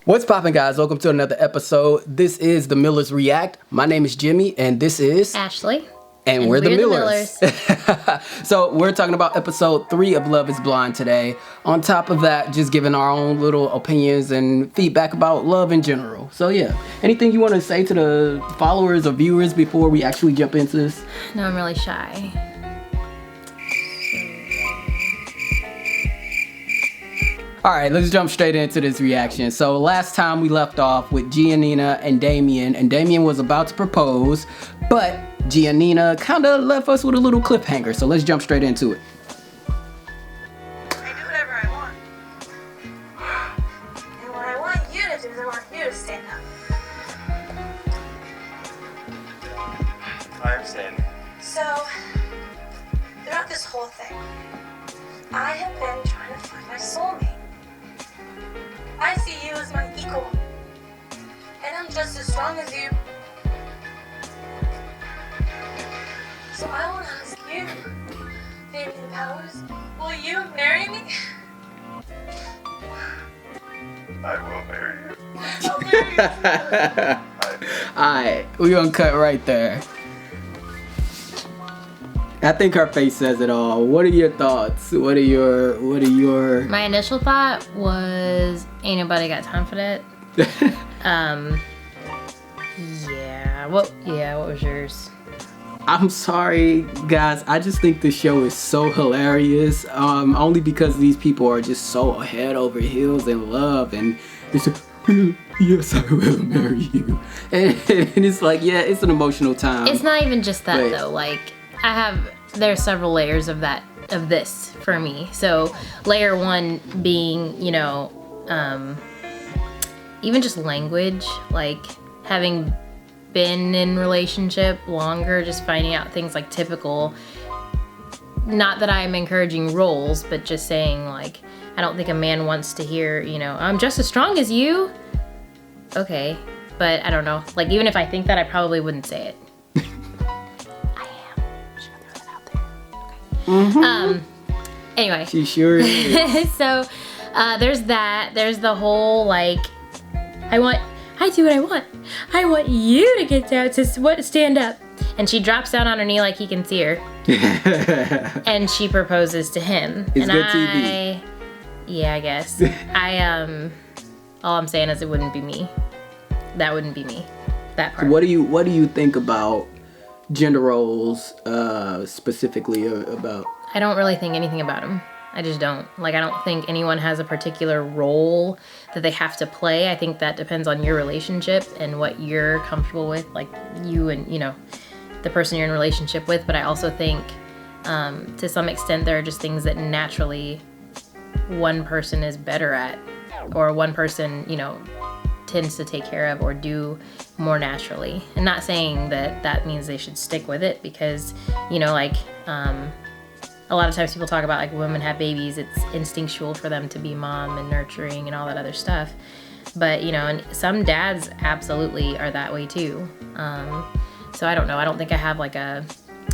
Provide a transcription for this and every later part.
What's poppin', guys? Welcome to another episode. This is The Millers React. My name is Jimmy, and this is Ashley. And we're the Millers. So we're talking about episode 3 of Love is Blind today. On top of that, just giving our own little opinions and feedback about love in general. So yeah, anything you want to say to the followers or viewers before we actually jump into this? No, I'm really shy. All right, let's jump straight into this reaction. So last time we left off with Giannina and Damien was about to propose, but Giannina kind of left us with a little cliffhanger. So let's jump straight into it. I do whatever I want. And what I want you to do is I want you to stand up. I understand. So, throughout this whole thing, I have been trying to find my soulmate. I see you as my equal, and I'm just as strong as you. So I want to ask you, Damien Powers, will you marry me? I will marry you. I'll marry you. Alright, we're gonna cut right there. I think her face says it all. What are your thoughts? What are your My initial thought was, ain't nobody got time for that. What was yours? I'm sorry, guys. I just think the show is so hilarious. Only because these people are just so head over heels in love, and it's just, yes, I will marry you. And it's like, yeah, it's an emotional time. It's not even just that But- though. Like, there's several layers of this for me. So layer one being, even just language, like having been in relationship longer, just finding out things like typical, not that I'm encouraging roles, but just saying, like, I don't think a man wants to hear, I'm just as strong as you. Okay, but I don't know. Like, even if I think that, I probably wouldn't say it. Anyway. She sure is. So, there's that. There's the whole, like, I do what I want. I want you to get down to stand up. And she drops down on her knee like he can see her. And she proposes to him. It's and good TV. Yeah, I guess. All I'm saying is it wouldn't be me. That wouldn't be me. That part. What do you think about gender roles, specifically about? I don't really think anything about him. I just don't. Like, I don't think anyone has a particular role that they have to play. I think that depends on your relationship and what you're comfortable with, like you and, the person you're in a relationship with. But I also think, to some extent, there are just things that naturally one person is better at, or one person, tends to take care of or do more naturally. And not saying that means they should stick with it, because, a lot of times people talk about, like, women have babies, it's instinctual for them to be mom and nurturing and all that other stuff. But, and some dads absolutely are that way too. So I don't know. I don't think I have like a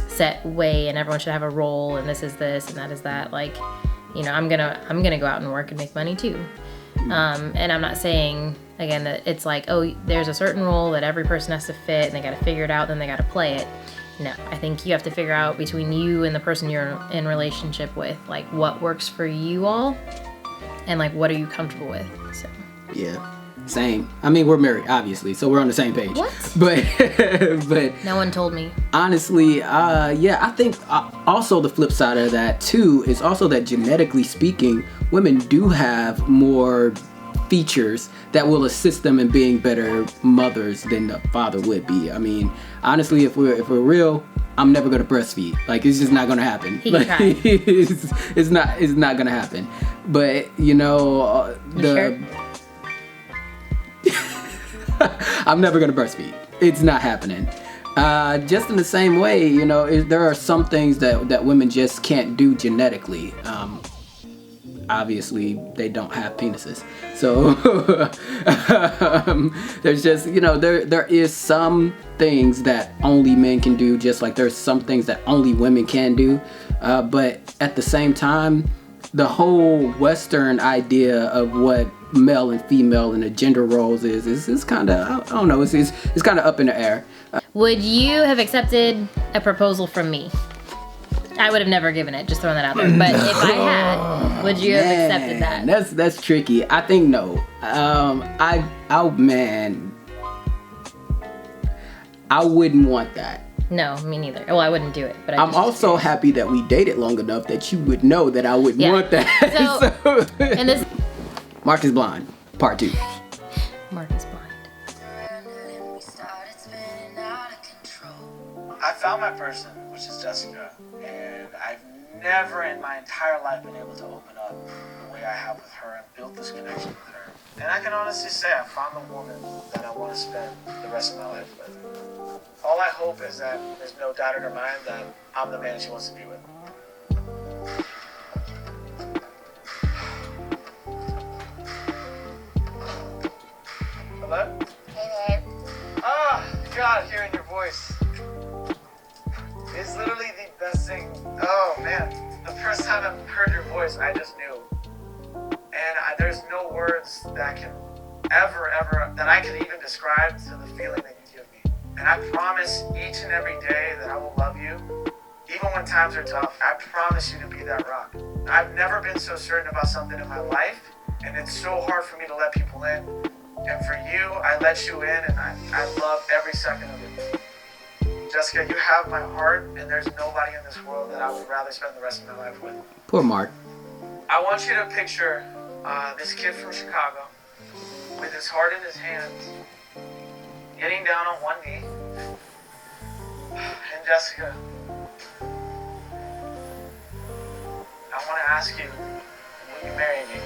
set way and everyone should have a role and this is this and that is that. Like, I'm gonna go out and work and make money too. And I'm not saying, again, that it's like, oh, there's a certain role that every person has to fit and they got to figure it out, then they got to play it. No, I think you have to figure out between you and the person you're in relationship with, like, what works for you all and, like, what are you comfortable with. So Yeah, same. I mean, we're married, obviously, so we're on the same page. What? But no one told me. honestly, I think also the flip side of that too is also that genetically speaking, women do have more features that will assist them in being better mothers than the father would be. I mean, honestly, if we're real, I'm never gonna breastfeed. Like, it's just not gonna happen. He can try. It's not gonna happen. But Sure? I'm never gonna breastfeed. It's not happening. Just in the same way, there are some things that women just can't do genetically. Obviously, they don't have penises, so there's just there is some things that only men can do, just like there's some things that only women can do. But at the same time, the whole Western idea of what male and female and the gender roles is kind of, I don't know, it's kind of up in the air. Would you have accepted a proposal from me? I would have never given it, just throwing that out there. But if I had, would you have accepted that? That's tricky. I think no. I wouldn't want that. No, me neither. Well, I wouldn't do it. But I'm also happy that we dated long enough that you would know that I wouldn't want that. So, and this Mark is Blind, part 2. Mark is blind. I found my person, which is Jessica, and I've never in my entire life been able to open up the way I have with her and build this connection with her. And I can honestly say I found the woman that I want to spend the rest of my life with. All I hope is that there's no doubt in her mind that I'm the man she wants to be with. Hello? Hey, babe. Oh, God, hearing your voice. It's literally the best thing. Oh, man. The first time I heard your voice, I just knew. And there's no words that can ever, that I can even describe to the feeling that you give me. And I promise each and every day that I will love you, even when times are tough. I promise you to be that rock. I've never been so certain about something in my life, and it's so hard for me to let people in. And for you, I let you in, and I love every second of it. Jessica, you have my heart, and there's nobody in this world that I would rather spend the rest of my life with. Poor Mark. I want you to picture this kid from Chicago with his heart in his hands, getting down on one knee. And Jessica, I want to ask you, will you marry me?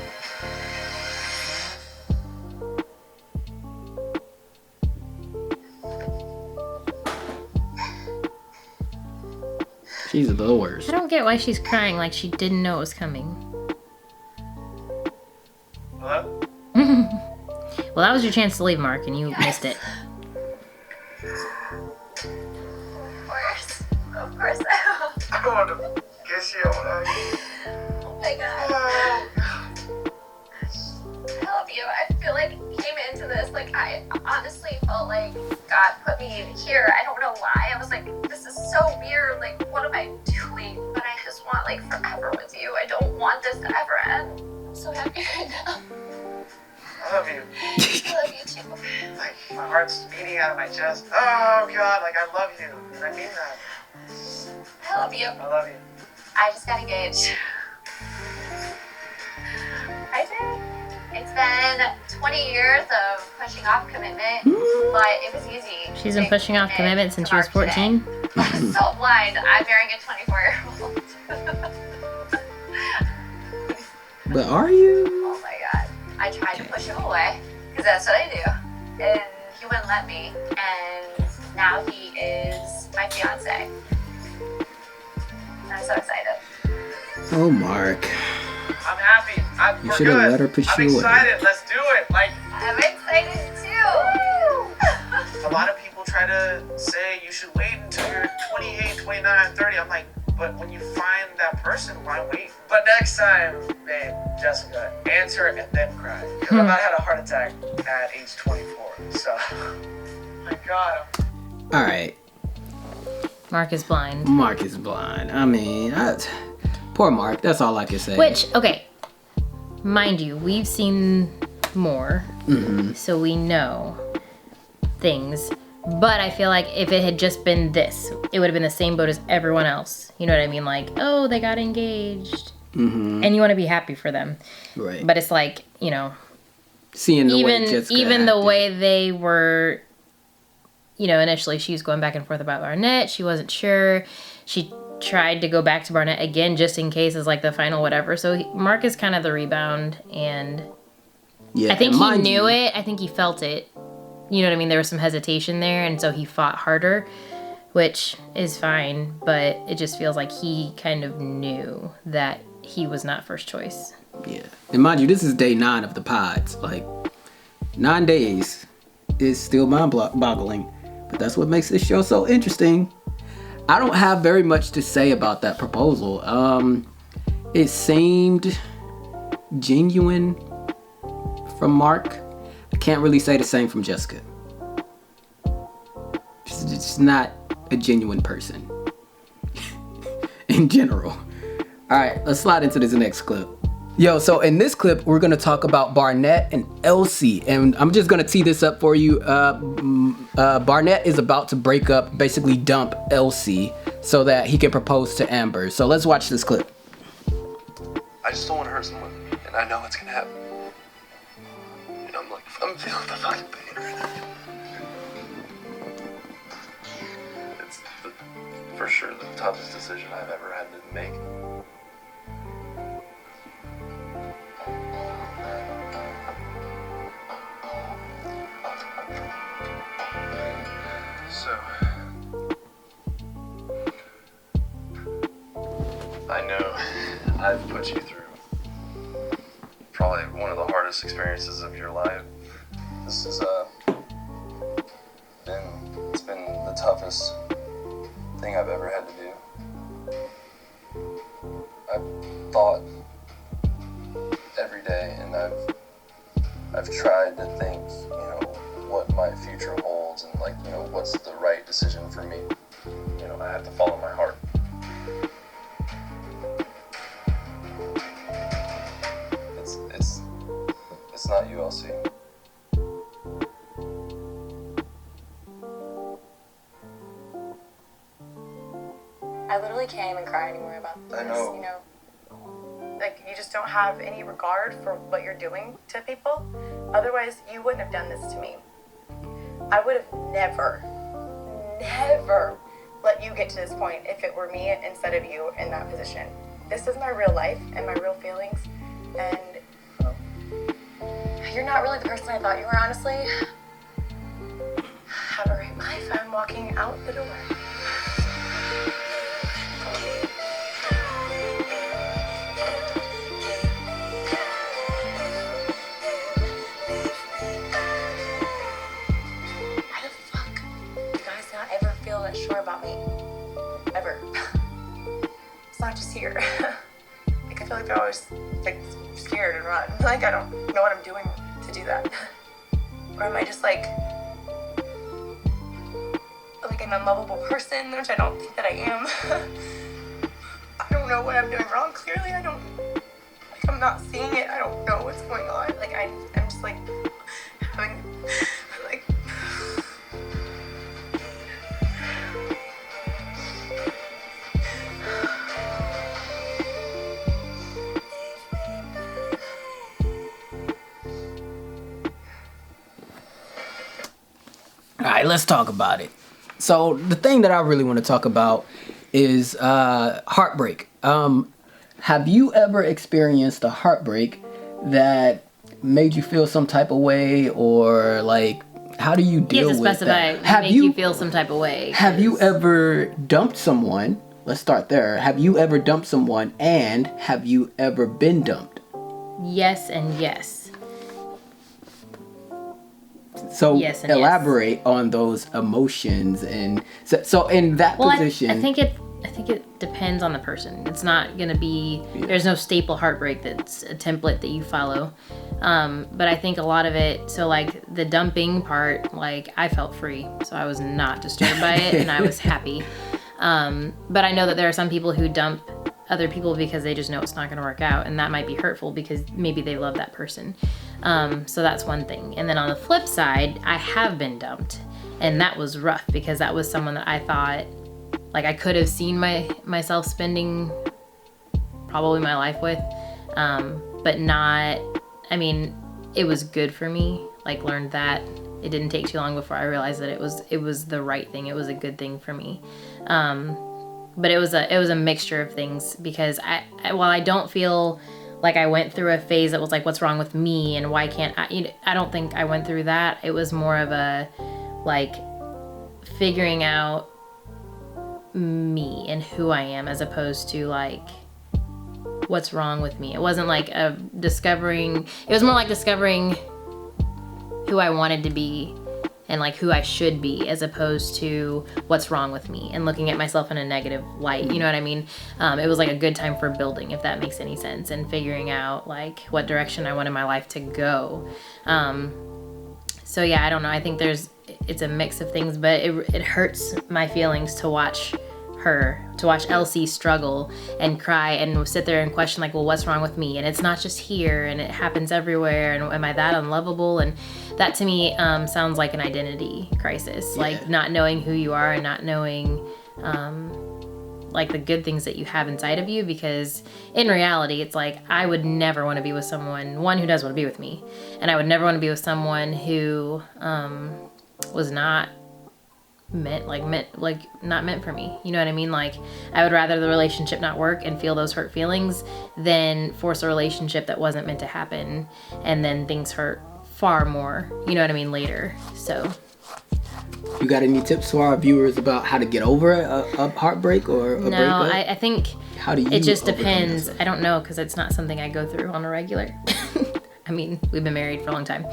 She's the worst. I don't get why she's crying like she didn't know it was coming. Hello? Well, that was your chance to leave, Mark, and you missed it. Of course I will. I want to kiss you. I want to... Oh my God. I love you. I feel like I came into this, like, I honestly felt like God put me here. I don't know why. I was like, this is so weird. Like, what am I doing? But I just want, like, forever with you. I don't want this to ever end. I'm so happy right now. I love you. I love you too. Like, my heart's beating out of my chest. Oh, God, like, I love you. And I mean that. I love you. I love you. I just got engaged. I did. It's been 20 years of pushing off commitment, but it was easy. She's been pushing off commitment since she was 14. I'm so blind. I'm marrying a 24-year-old. But are you? Oh my God. I tried to push him away, because that's what I do. And he wouldn't let me. And now he is my fiance. I'm so excited. Oh, Mark. I'm happy. You We're should have good. let her push I'm you away. excited. Let's do it. Like, I'm excited too. a lot of people try to say you should wait until you're 28, 29, 30. I'm like, but when you find that person, why wait? But next time, babe, Jessica, answer and then cry. Because I about had a heart attack at age 24. So, my God. All right. Mark is blind. Mark is blind. I mean, poor Mark. That's all I can say. Which, okay, mind you, we've seen more, so we know things. But I feel like if it had just been this, it would have been the same boat as everyone else. You know what I mean? Like, oh, they got engaged. And you want to be happy for them. Right. But it's like, you know, Seeing the way Jessica even the acted. way they were, you know, initially she was going back and forth about Barnett. She wasn't sure. She tried to go back to Barnett again just in case as like the final whatever. So Mark is kind of the rebound, and Yeah, I think and he mind knew you, it. I think he felt it. You know what I mean? There was some hesitation there, and so he fought harder, which is fine, but it just feels like he kind of knew that he was not first choice. Yeah. And mind you, this is day 9 of the pods. Like, 9 days is still mind-boggling. But that's what makes this show so interesting. I don't have very much to say about that proposal. It seemed genuine from Mark. I can't really say the same from Jessica. She's just not a genuine person in general. All right, let's slide into this next clip. Yo, so in this clip, we're gonna talk about Barnett and Elsie, and I'm just gonna tee this up for you. Barnett is about to break up, basically dump Elsie, so that he can propose to Amber. So let's watch this clip. I just don't want to hurt someone, and I know it's gonna happen. And I'm feeling the fucking pain right now. It's for sure the toughest decision I've ever had to make. So, I know I've put you through probably one of the hardest experiences of your life. This is it's been the toughest thing I've ever had to do. I've thought every day, and I've tried to think, what my future holds, and what's the right decision for me. I have to follow my heart. It's not you, Elsie. I literally can't even cry anymore about this. I know. Like, you just don't have any regard for what you're doing to people. Otherwise, you wouldn't have done this to me. I would have never let you get to this point if it were me instead of you in that position. This is my real life and my real feelings, and you're not really the person I thought you were, honestly. Have a great life. I'm walking out the door. Why the fuck do you guys not ever feel that sure about me? Ever. It's not just here. Like, I feel like I always scared and run. Like, I don't know what I'm doing to do that. Or am I just like an unlovable person, which I don't think that I am. I don't know what I'm doing wrong. Clearly, I'm not seeing it. I don't know what's going on. I'm just having All right, let's talk about it. So the thing that I really want to talk about is heartbreak. Have you ever experienced a heartbreak that made you feel some type of way, or how do you deal with that? Make you feel some type of way. Have you ever dumped someone? Let's start there. Have you ever dumped someone, and have you ever been dumped? Yes and yes. So yes and elaborate on those emotions, and so in that position. I think it depends on the person. It's not gonna be. Yeah. There's no staple heartbreak that's a template that you follow. But I think a lot of it. So the dumping part, I felt free, so I was not disturbed by it, and I was happy. But I know that there are some people who dump other people because they just know it's not going to work out, and that might be hurtful because maybe they love that person. So that's one thing. And then on the flip side, I have been dumped, and that was rough because that was someone that I thought I could have seen myself spending probably my life with, but not. I mean, it was good for me. Learned that. It didn't take too long before I realized that it was the right thing. It was a good thing for me. But it was a mixture of things because while I don't feel like I went through a phase that was what's wrong with me and why can't I don't think I went through that. It was more of a figuring out me and who I am as opposed to what's wrong with me. It wasn't discovering, it was more discovering who I wanted to be and like who I should be, as opposed to what's wrong with me and looking at myself in a negative light. You know what I mean? It was like a good time for building, if that makes any sense, and figuring out like what direction I wanted my life to go. So yeah, I don't know. I think it's a mix of things, but it hurts my feelings to watch Elsie struggle and cry and sit there and question like, well, what's wrong with me? And it's not just here, and it happens everywhere, and am I that unlovable? And that to me sounds like an identity crisis, like not knowing who you are and not knowing like the good things that you have inside of you, because in reality it's like I would never want to be with someone, one, who doesn't want to be with me, and I would never want to be with someone who was not meant for me. You know what I mean? Like, I would rather the relationship not work and feel those hurt feelings than force a relationship that wasn't meant to happen, and then things hurt far more, you know what I mean, later. So you got any tips for our viewers about how to get over a heartbreak or a breakup? No, I think how do you it just depends. I don't know, because it's not something I go through on a regular. I mean, we've been married for a long time.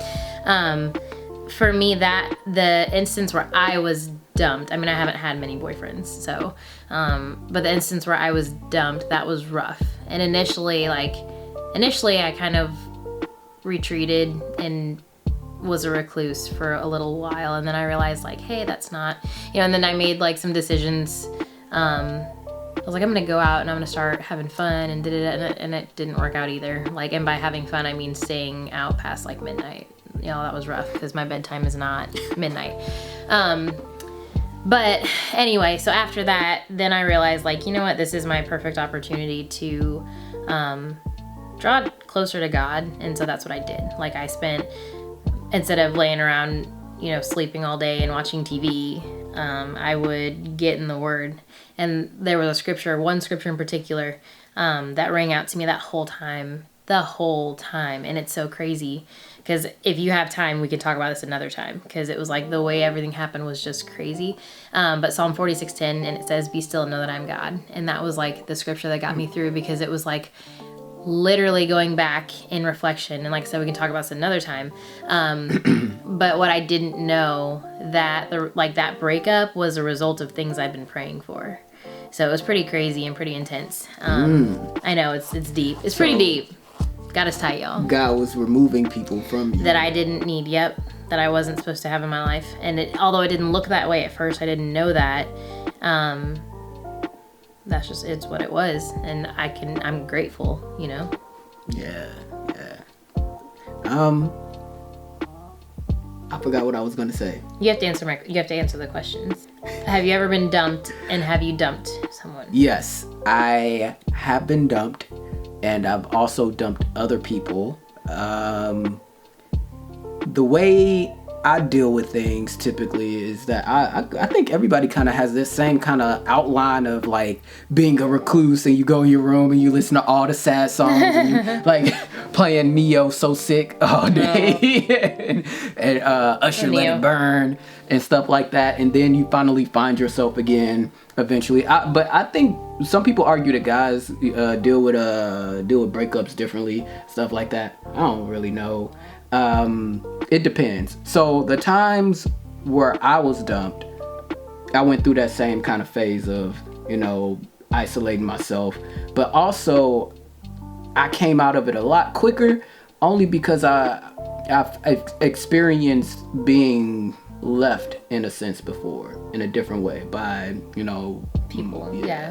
For me, that the instance where I was dumped, I mean, I haven't had many boyfriends, so but the instance where I was dumped, that was rough. And initially I kind of retreated and was a recluse for a little while, and then I realized like, hey, that's not, and then I made like some decisions. I was like, I'm gonna go out and I'm gonna start having fun, and and it didn't work out either. Like, and by having fun, I mean staying out past like midnight. That was rough, because my bedtime is not midnight. But anyway, so after that, then I realized like, you know what, this is my perfect opportunity to draw closer to God. And so that's what I did. Like, I spent, instead of laying around, sleeping all day and watching TV, I would get in the Word. And there was one scripture in particular that rang out to me the whole time. And it's so crazy, because if you have time, we can talk about this another time, because it was like the way everything happened was just crazy. But Psalm 46:10, and it says, "Be still and know that I'm God." And that was like the scripture that got me through, because it was like literally going back in reflection. And like I said, we can talk about this another time. But what I didn't know, that that breakup was a result of things I've been praying for. So it was pretty crazy and pretty intense. I know it's deep. It's pretty deep. Got us tight, y'all. God was removing people from you that I didn't need. Yep, that I wasn't supposed to have in my life. And although it didn't look that way at first, I didn't know that. That's just, it's what it was, and I'm grateful. Yeah. I forgot what I was gonna say. You have to answer the questions. Have you ever been dumped, and have you dumped someone? Yes, I have been dumped, and I've also dumped other people. The way I deal with things typically is that I think everybody kind of has this same kind of outline of like being a recluse, and you go in your room and you listen to all the sad songs and you like playing Neo So Sick all day and Usher Let It Burn and stuff like that, and then you finally find yourself again eventually. But I think some people argue that guys deal with breakups differently, stuff like that. I don't really know. It depends. So the times where I was dumped, I went through that same kind of phase of, isolating myself, but also I came out of it a lot quicker, only because I've experienced being left in a sense before, in a different way, by, people.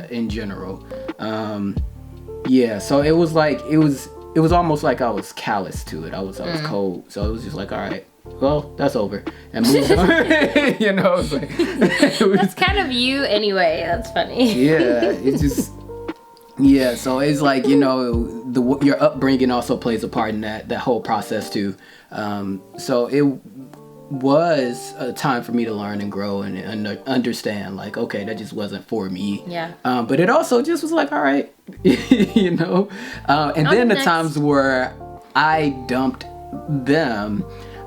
In general. So it was like, it was almost like I was callous to it. I was cold. So it was just like, all right, well, that's over. And moved on. It's like, that's kind of you anyway. That's funny. Yeah, it's just, so it's like, your upbringing also plays a part in that whole process too. So it was a time for me to learn and grow and understand, like, okay, that just wasn't for me. Yeah. But it also just was like, all right, and then the times where I dumped them,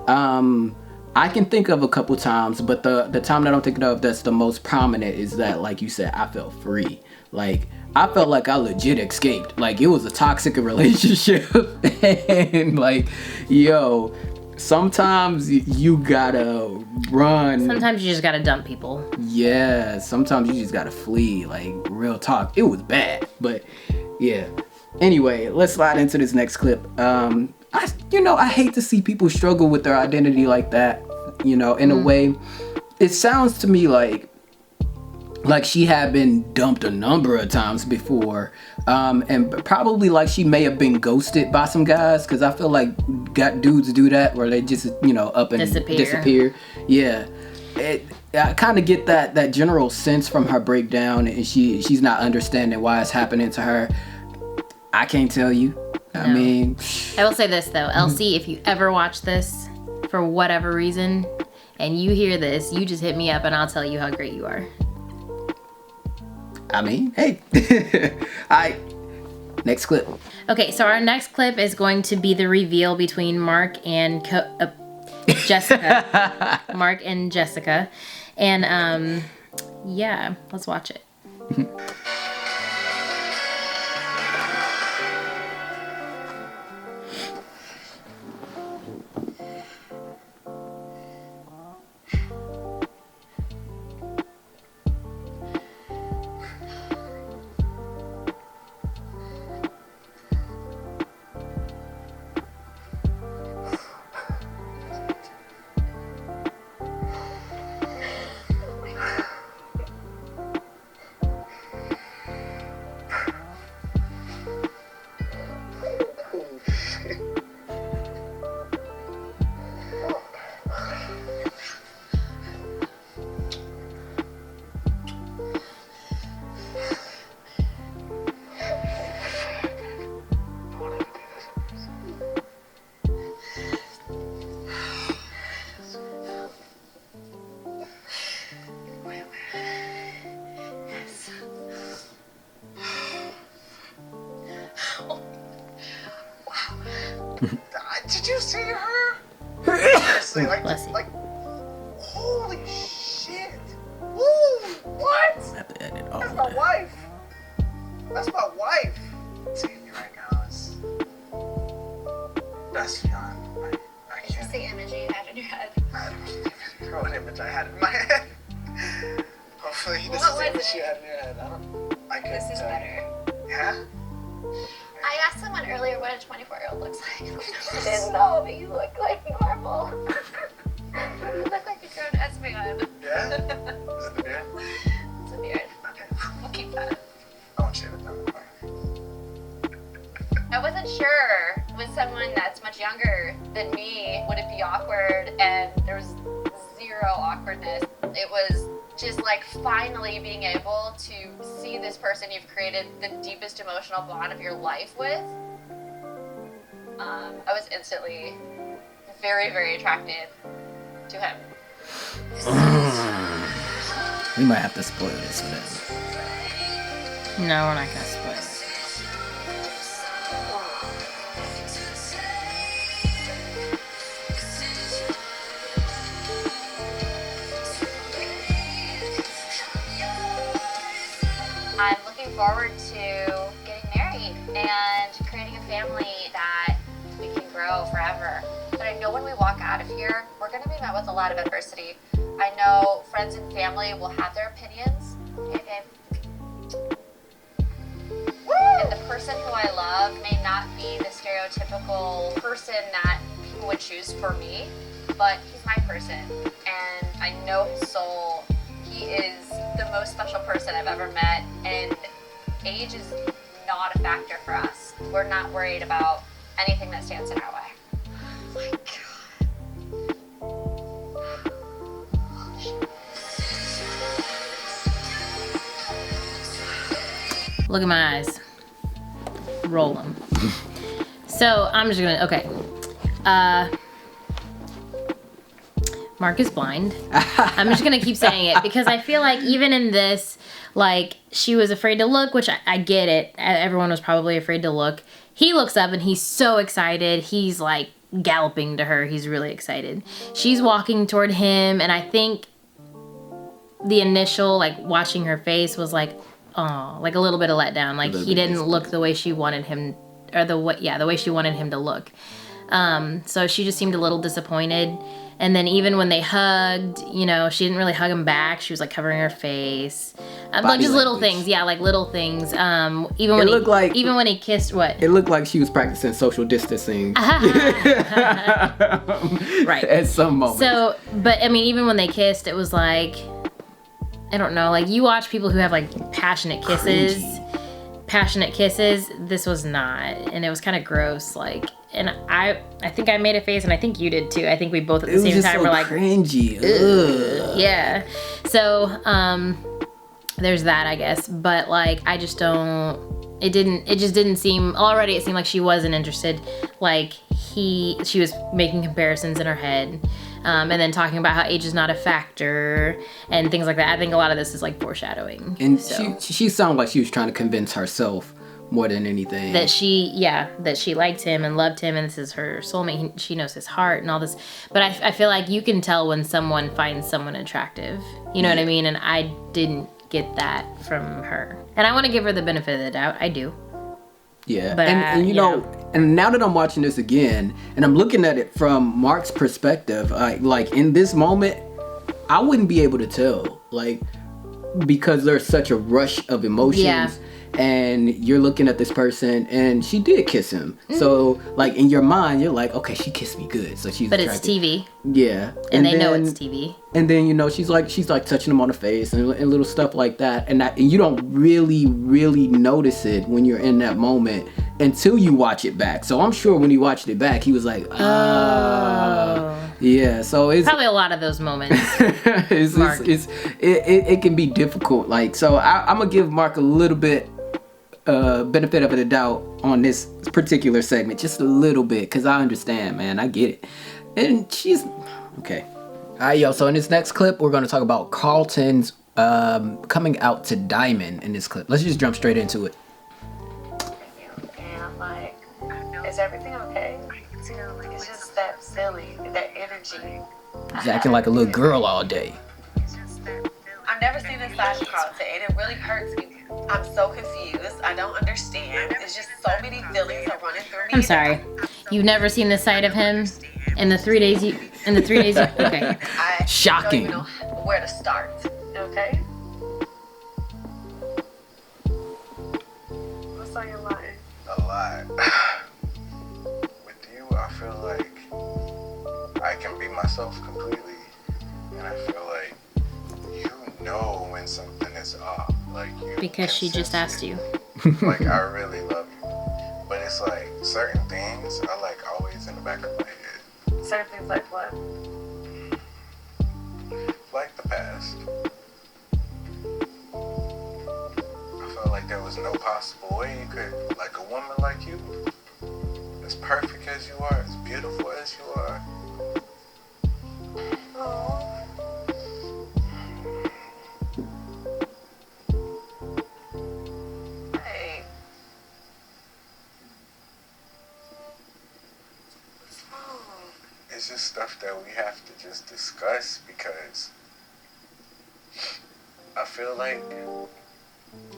I can think of a couple times, but the time that I'm thinking of that's the most prominent is that, like you said, I felt free. Like, I felt like I legit escaped. Like, it was a toxic relationship, and like, sometimes you gotta run. Sometimes you just gotta dump people. Yeah, sometimes you just gotta flee. Like, real talk. It was bad, but yeah. Anyway, let's slide into this next clip. I hate to see people struggle with their identity like that. In a way, it sounds to me like she had been dumped a number of times before, and probably like she may have been ghosted by some guys, because I feel like dudes do that where they just up and disappear. Yeah, I kind of get that general sense from her breakdown, and she's not understanding why it's happening to her. I can't tell you. I mean, I will say this though, Elsie, if you ever watch this for whatever reason and you hear this, you just hit me up and I'll tell you how great you are. I mean, hey. Alright, next clip. Okay, so our next clip is going to be the reveal between Mark and Jessica. Mark and Jessica. And yeah, let's watch it. Did you see her? Seriously, Bless you. like, holy shit! Ooh, what? I have to edit all That's of my that. wife. That's my wife. Seeing you right now is best feeling. I It's can't. the image you had in your head. I don't even know what image I had in my head. Hopefully, this What is the was image it? you had in your head. I couldn't This is tell. better. Yeah? I asked someone earlier what a 24-year-old looks like. I didn't know, but you look like normal. You look like a grown-ass man. Yeah? Is it the beard? It's a beard. Okay. We'll keep that. I won't shave it down. I wasn't sure with someone that's much younger than me, would it be awkward? And there was zero awkwardness. It was just like finally being able to see this person you've created the deepest emotional bond of your life with. I was instantly very, very attracted to him. We might have to spoil this for them. No, we're not gonna spoil it. I'm looking forward to getting married and creating a family that we can grow forever. But I know when we walk out of here, we're going to be met with a lot of adversity. I know friends and family will have their opinions. Hey, babe. And the person who I love may not be the stereotypical person that people would choose for me, but he's my person. And I know his soul. He is the most special person I've ever met, and age is not a factor for us. We're not worried about anything that stands in our way. Oh my God. Look at my eyes. Roll them. So I'm just gonna, okay. Mark is blind. I'm just gonna keep saying it because I feel like even in this, like, she was afraid to look, which I get it. Everyone was probably afraid to look. He looks up and he's so excited. He's like galloping to her. He's really excited. She's walking toward him, and I think the initial, like, watching her face was like, oh, like a little bit of letdown. Like, he didn't look the way she wanted him, or the way she wanted him to look. So she just seemed a little disappointed. And then even when they hugged, you know, she didn't really hug him back. She was like covering her face. Like just little things. Yeah, like little things. Even when he kissed, what? It looked like she was practicing social distancing. Right. At some moment. So, but I mean, even when they kissed, it was like, I don't know, like you watch people who have like passionate kisses. Cringy. Passionate kisses. This was not. And it was kind of gross. Like, and I think I made a face, and I think you did too. I think we both at the same time were like, cringy. Ugh. yeah. So, there's that, I guess. But like, I just don't. It just didn't seem. Already, it seemed like she wasn't interested. Like she was making comparisons in her head, and then talking about how age is not a factor and things like that. I think a lot of this is like foreshadowing. And so. she sounded like she was trying to convince herself more than anything that she liked him and loved him, and this is her soulmate. She knows his heart and all this. But I feel like you can tell when someone finds someone attractive. You know what I mean? And I didn't get that from her. And I want to give her the benefit of the doubt. I do. Yeah. But, and you know, and now that I'm watching this again, and I'm looking at it from Mark's perspective, like in this moment, I wouldn't be able to tell, like, because there's such a rush of emotions. Yeah. And you're looking at this person, and she did kiss him. So, like, in your mind, you're like, okay, she kissed me good, so she's attracted. It's TV. Yeah. And they know it's TV. And then, you know, she's like touching him on the face and little stuff like that. And you don't really notice it when you're in that moment until you watch it back. So I'm sure when he watched it back, he was like, yeah. So it's probably a lot of those moments. it can be difficult. Like, so I'm gonna give Mark a little bit benefit of the doubt on this particular segment, just a little bit, because I understand, man. I get it. And she's okay. All right, yo. So in this next clip, we're gonna talk about Carlton's coming out to Diamond in this clip. Let's just jump straight into it. And I'm like, is everything okay? It's just that silly, that energy. She's acting like a little girl all day. I've never seen this side of Carlton, and it really hurts me. I'm so confused. I don't understand. There's just so many feelings are running through me. I'm sorry. You've never seen this side of him in the 3 days you. Okay. Shocking. I don't even know where to start. Okay. What's on your mind? A lot. With you, I feel like I can be myself completely, and I feel like you know when something is off. Like you. Because she just asked you. Like I really love you, but it's like certain things are like always in the back of my head. Certain things like what? Like the past. I felt like there was no possible way you could, like a woman like you, as perfect as you are, as beautiful as you are. Oh. Hey. What's wrong? It's just stuff that we have to just discuss because I feel like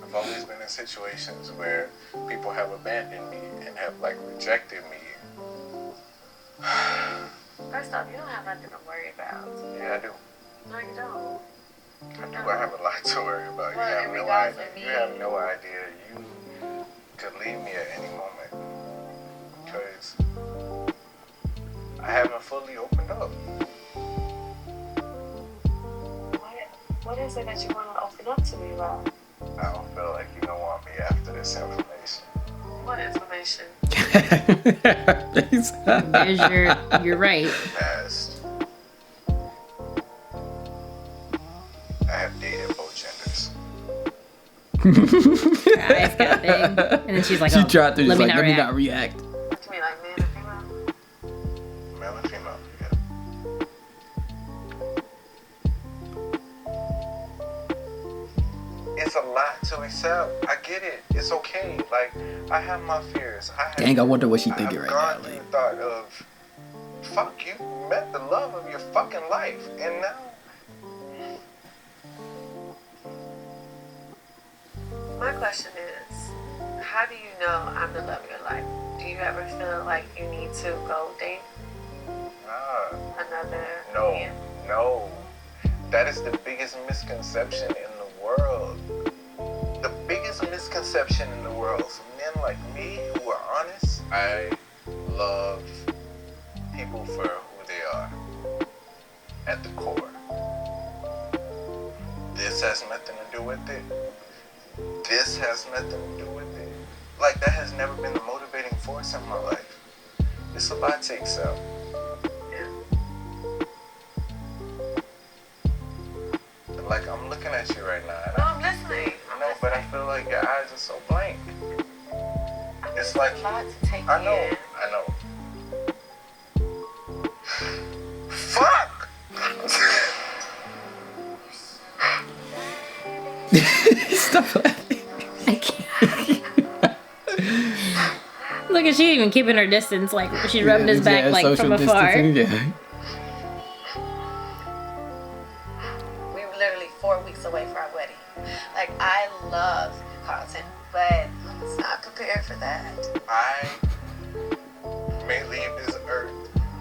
I've always been in situations where people have abandoned me and have like rejected me. First off, you don't have nothing to worry about. Yeah, I do. No, you don't. I do. I have a lot to worry about. You Well, have in no regards idea. to me- You have no idea. You could leave me at any moment because I haven't fully opened up. What is it that you want to open up to me about? I don't feel like you're gonna want me after this information. What information? There's you're right. Past. I have dated both genders. Her eyes got big, and then she's like, She oh, tried to let just me like, let me react. not react. You mean like man and female? Male and female, yeah. It's a lot to accept. I get it. It's okay. Like, I have my fears. Dang, I wonder what she I've thinking right gone now. through Like, the thought of, fuck, you met the love of your fucking life, and now My question is, how how do you know I'm the love of your life? Do you ever feel like you need to go date another man? No. That is the biggest misconception in the world. The biggest misconception in the world. So men like me who are honest, I love people for who they are at the core. This has nothing to do with it. This has nothing to do with it. Like, that has never been the motivating force in my life. It's a latte cell. Like, I'm looking at you right now. No, I'm listening. No, but I feel like your eyes are so blank. It's like, a lot to take I know. Fuck! Stop laughing. I can't. Look at she even keeping her distance, like she rubbed his back like from social afar. distancing, yeah. We're literally 4 weeks away for our wedding. Like, I love Carlton, but it's not prepared for that. I may leave this earth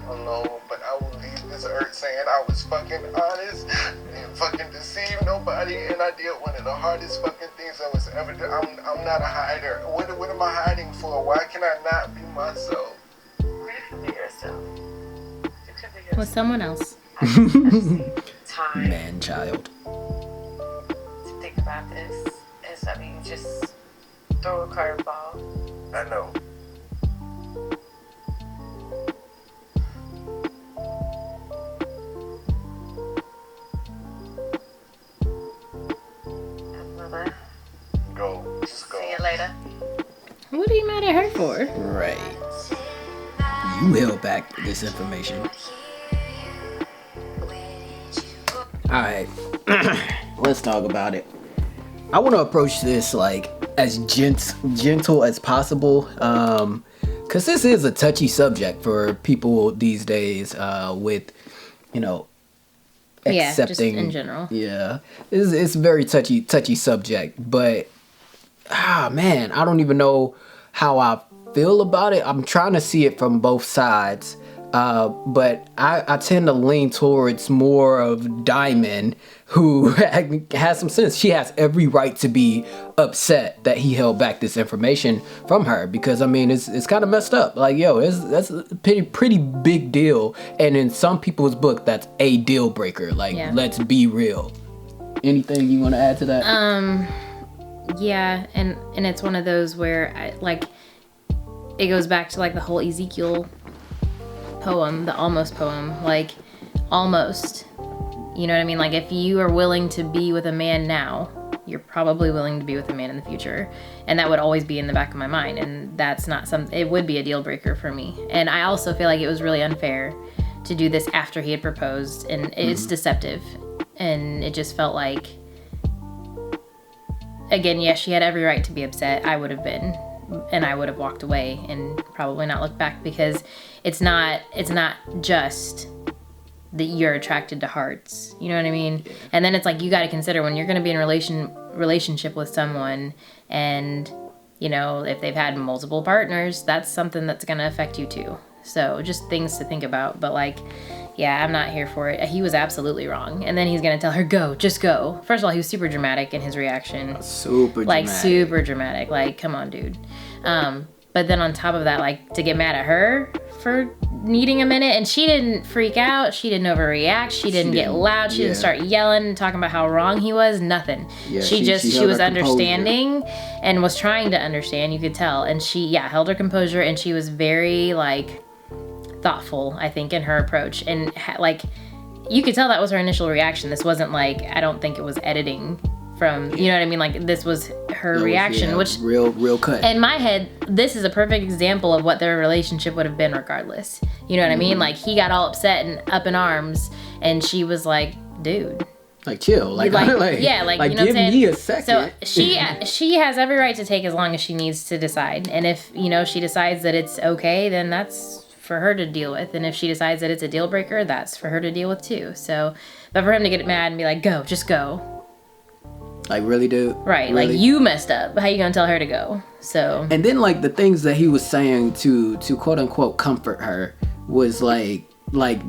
alone, but I will leave this earth saying I was fucking honest and fucking deceived nobody, and I did one of the hardest fucking things I was ever done. I'm not a hider. What am I hiding for? Why can I not be myself? You can be yourself. You can be yourself. With someone else. Time Man, child. to think about this. It's, I mean, just throw a curveball. I know. Mama, Go. Just go. see you later. What are you mad at her for? Right. You held back this information. Alright. Let's talk about it. I want to approach this like as gentle as possible. Cause this is a touchy subject for people these days, with, you know, Yeah, just accepting in general. Yeah. It's a very touchy subject, but man, I don't even know how I feel about it. I'm trying to see it from both sides. But I tend to lean towards more of Diamond, who has some sense. She has every right to be upset that he held back this information from her, because I mean it's kind of messed up. Like, yo, that's a pretty big deal, and in some people's book, that's a deal breaker. Like, Yeah. Let's be real. Anything you want to add to that? Yeah, and it's one of those where it goes back to like the whole Ezekiel poem, the almost poem, like almost, you know what I mean? Like, if you are willing to be with a man now, you're probably willing to be with a man in the future, and that would always be in the back of my mind, and that's not it would be a deal breaker for me. And I also feel like it was really unfair to do this after he had proposed, and it's deceptive, and it just felt like, again, yes, she had every right to be upset. I would have been, and I would have walked away and probably not looked back, because it's not just that you're attracted to hearts, you know what I mean? Yeah. And then it's like, you got to consider when you're going to be in a relationship with someone, and you know, if they've had multiple partners, that's something that's going to affect you too. So just things to think about. But like, yeah, I'm not here for it. He was absolutely wrong. And then he's going to tell her, go, just go. First of all, he was super dramatic in his reaction. Super dramatic. Like, come on, dude. But then on top of that, like, to get mad at her for needing a minute, and she didn't freak out. She didn't overreact. She didn't get loud. She didn't start yelling and talking about how wrong he was. Nothing. Yeah, she was understanding and was trying to understand. You could tell. And she, held her composure, and she was very, like, thoughtful, I think, in her approach. And, like, you could tell that was her initial reaction. This wasn't, like, I don't think it was editing from, you know what I mean? Like, this was her reaction, which real cut. In my head, this is a perfect example of what their relationship would have been regardless. You know what I mean? Like, he got all upset and up in arms, and she was like, dude, like, chill, like you know give what I'm saying? Me a second. So she has every right to take as long as she needs to decide. And if, you know, she decides that it's okay, then that's for her to deal with. And if she decides that it's a deal breaker, that's for her to deal with too. So, but for him to get mad and be like, go, just go. Like, really, dude? Right. Really? Like, you messed up. How you gonna tell her to go? So. And then, like, the things that he was saying to quote unquote comfort her was like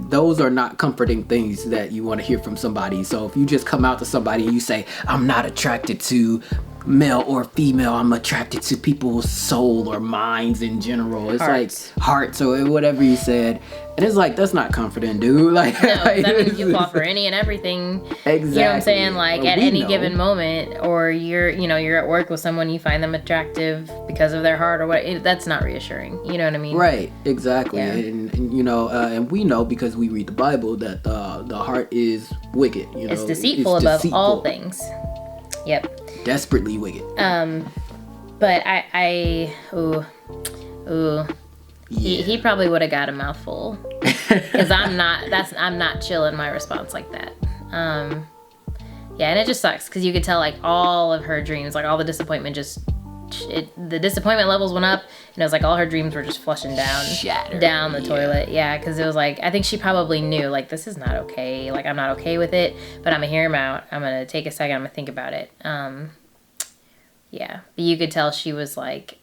those are not comforting things that you want to hear from somebody. So if you just come out to somebody and you say, I'm not attracted to male or female, I'm attracted to people's soul or minds in general. It's Hearts. like hearts or whatever you said. And it's like, that's not comforting, dude. Like, No, that means you fall for any and everything. Exactly. You know what I'm saying? Like, Well, at we any know. given moment, or you're at work with someone, you find them attractive because of their heart or what, that's not reassuring. You know what I mean? Right, exactly. Yeah. And you know, and we know because we read the Bible that the heart is wicked. You know, It's deceitful above all things. Yep. Desperately wicked. But he probably would have got a mouthful. Because I'm not chilling my response like that. Yeah, and it just sucks because you could tell like all of her dreams, like all the disappointment the disappointment levels went up, and it was like all her dreams were just flushing down the toilet. Yeah, because it was like, I think she probably knew like, this is not okay. Like, I'm not okay with it, but I'm gonna hear him out. I'm gonna take a second. I'm gonna think about it. Yeah, but you could tell she was like,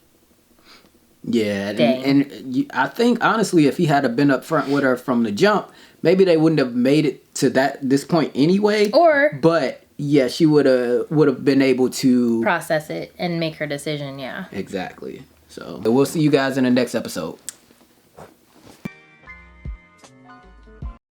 yeah, dang. and I think honestly, if he had been up front with her from the jump, maybe they wouldn't have made it to this point anyway. But yeah, she would have been able to process it and make her decision. Yeah. Exactly. So we'll see you guys in the next episode.